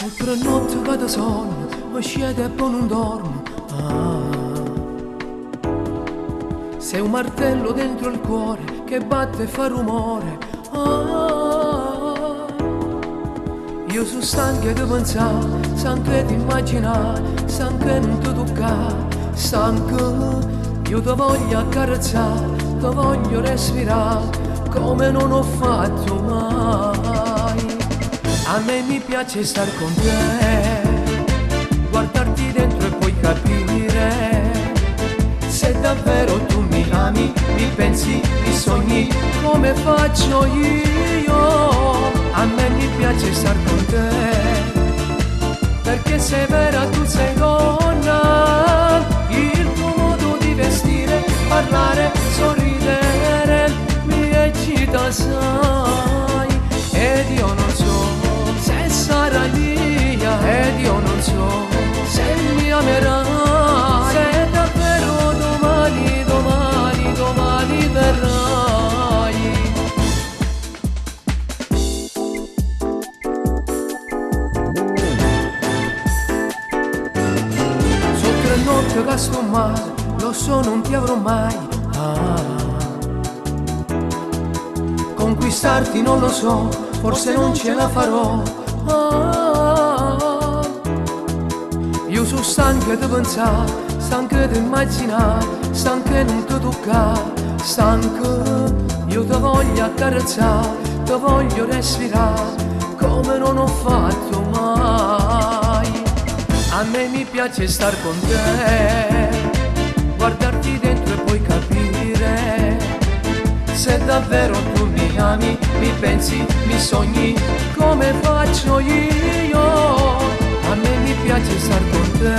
Sempre notte vado sonno, mi scende e poi non dormo. Sei un martello dentro il cuore che batte e fa rumore. Io sono stanco di pensare, stanco di immaginare, stanco di non ti toccare, stanco. Io ti voglio accarezzare, ti voglio respirare, come non ho fatto mai. A me mi piace star con te, guardarti dentro e poi capire se davvero tu mi ami, mi pensi, mi sogni come faccio io. A me mi piace star con te, perché sei vera, tu sei donna. Il tuo modo di vestire, parlare, sorridere mi eccita assai. Ed io non so se sarai mia, ed io non so se mi amerai, se davvero domani, domani, domani verrai. So 3 notti che sto male, lo so non ti avrò mai. Conquistarti non lo so, forse non ce la farò. Io sono stanco di pensare, stanco di immaginare, stanco di non ti toccare, stanco. Io ti voglio accarezzare, ti voglio respirare, come non ho fatto mai. A me mi piace star con te, guardarti dentro e poi capire se davvero tu mi ami, mi pensi, mi sogni come faccio io. A me mi piace star con te,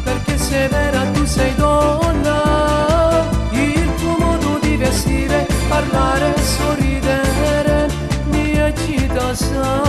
perché sei vera, tu sei donna. Il tuo modo di vestire, parlare, sorridere mi eccita assai.